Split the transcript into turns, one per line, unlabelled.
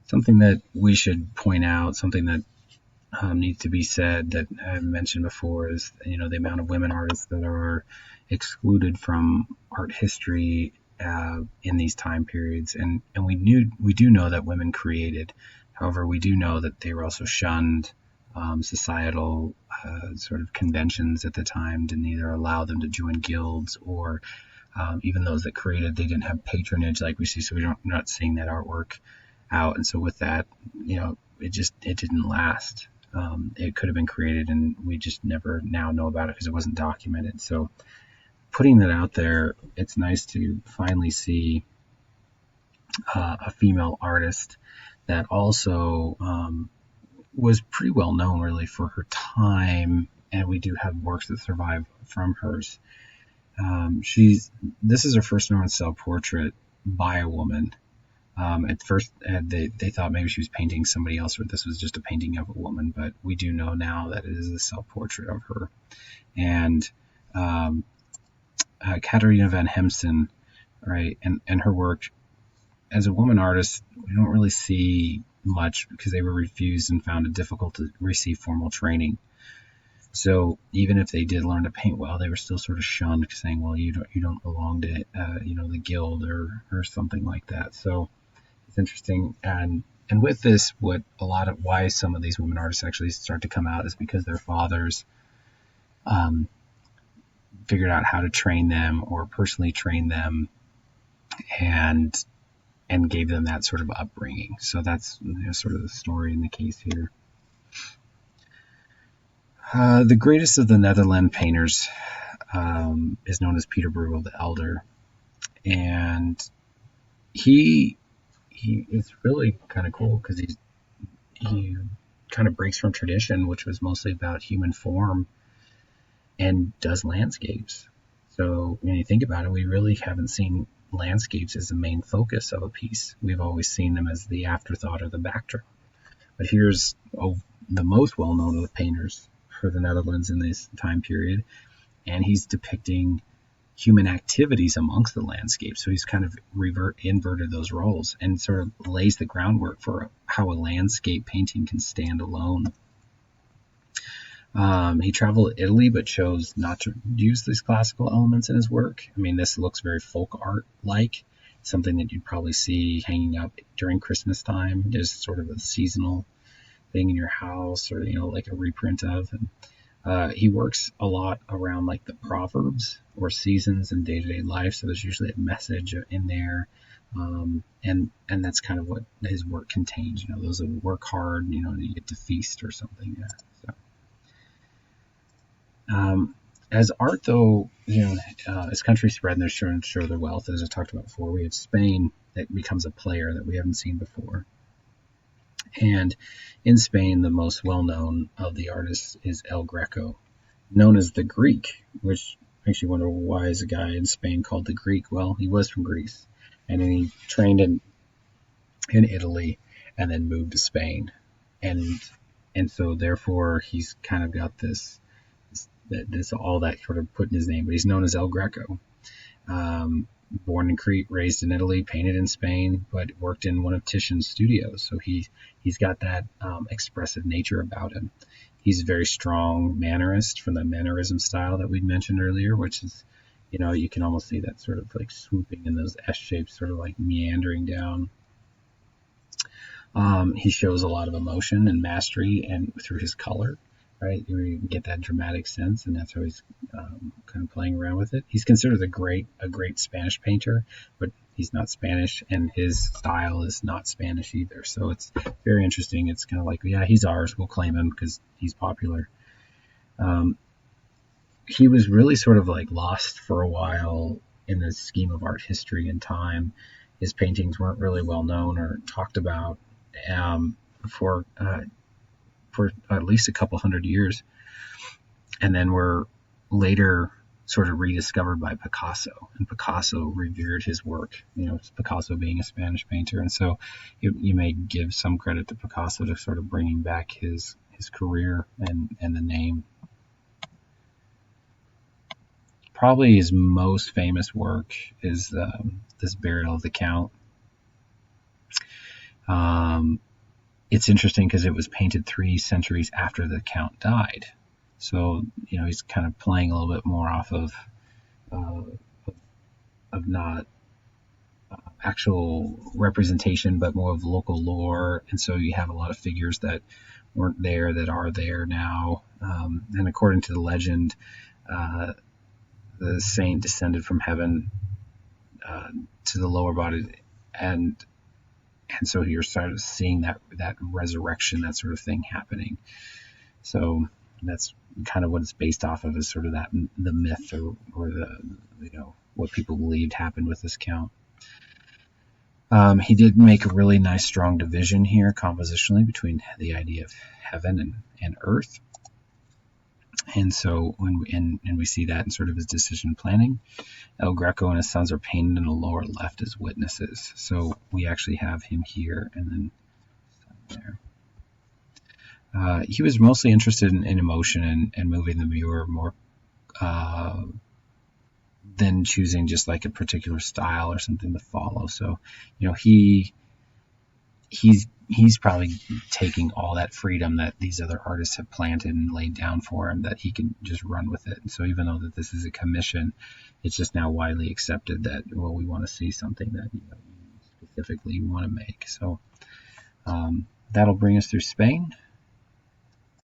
Something that we should point out, something that needs to be said that I mentioned before is, the amount of women artists that are excluded from art history in these time periods. And we do know that women created. However, we do know that they were also shunned. Societal sort of conventions at the time didn't either allow them to join guilds, or even those that created, they didn't have patronage like we see. So we're not seeing that artwork out. And so with that, it didn't last. It could have been created, and we just never now know about it because it wasn't documented. So putting that out there, it's nice to finally see a female artist that also was pretty well known really for her time, and we do have works that survive from hers. This is her first known self-portrait by a woman. At first, they thought maybe she was painting somebody else, or this was just a painting of a woman, but we do know now that it is a self-portrait of her. And Katarina van Hemsen, right, and her work as a woman artist, we don't really see much because they were refused and found it difficult to receive formal training. So even if they did learn to paint well, they were still sort of shunned, saying, "Well, you don't belong to the guild or something like that." So it's interesting, and with this, why some of these women artists actually start to come out is because their fathers figured out how to train them or personally train them, and gave them that sort of upbringing. So that's sort of the story in the case here. The greatest of the Netherlands painters is known as Peter Bruegel the Elder, and he it's really kind of cool because he kind of breaks from tradition, which was mostly about human form, and does landscapes. So when you think about it, we really haven't seen landscapes as the main focus of a piece. We've always seen them as the afterthought or the backdrop. But here's the most well-known of the painters for the Netherlands in this time period, and he's depicting human activities amongst the landscape. So he's kind of inverted those roles and sort of lays the groundwork for how a landscape painting can stand alone. He traveled to Italy, but chose not to use these classical elements in his work. I mean, this looks very folk art-like, something that you'd probably see hanging up during Christmas time. There's sort of a seasonal thing in your house, or like a reprint of. And he works a lot around like the proverbs or seasons in day-to-day life. So there's usually a message in there, and that's kind of what his work contains. Those that work hard, you get to feast or something. Yeah. So. As art, though, as countries spread and they're trying to show their wealth, as I talked about before, we have Spain that becomes a player that we haven't seen before. And in Spain, the most well-known of the artists is El Greco, known as the Greek, which makes you wonder, why is a guy in Spain called the Greek? Well, he was from Greece, and then he trained in Italy and then moved to Spain. And so therefore he's kind of got this all that sort of put in his name, but he's known as El Greco. Born in Crete, raised in Italy, painted in Spain, but worked in one of Titian's studios. So he's got that expressive nature about him. He's a very strong mannerist from the mannerism style that we'd mentioned earlier, which is, you can almost see that sort of like swooping in those S shapes, sort of like meandering down. He shows a lot of emotion and mastery, and through his color. Right, you get that dramatic sense, and that's how he's kind of playing around with it. He's considered a great Spanish painter, but he's not Spanish, and his style is not Spanish either. So it's very interesting. It's kind of like, yeah, he's ours. We'll claim him because he's popular. He was really sort of like lost for a while in the scheme of art history and time. His paintings weren't really well known or talked about for at least a couple hundred years, and then were later sort of rediscovered by Picasso, and Picasso revered his work, Picasso being a Spanish painter. And so you may give some credit to Picasso to sort of bringing back his career and the name. Probably his most famous work is this Burial of the Count. It's interesting because it was painted 3 centuries after the count died. So, he's kind of playing a little bit more off uh, of not actual representation, but more of local lore. And so you have a lot of figures that weren't there that are there now. And according to the legend, uh, the saint descended from heaven to the lower body, and so you're sort of seeing that resurrection, that sort of thing happening. So that's kind of what it's based off of, is sort of that the myth, or the what people believed happened with this count. He did make a really nice strong division here compositionally between the idea of heaven and earth. And so and we see that in sort of his decision planning. El Greco and his sons are painted in the lower left as witnesses. So we actually have him here and then there. He was mostly interested in emotion and moving the viewer more than choosing just like a particular style or something to follow. So, he's probably taking all that freedom that these other artists have planted and laid down for him, that he can just run with it. And so even though that this is a commission, it's just now widely accepted that, well, we want to see something that you specifically want to make. So that'll bring us through Spain.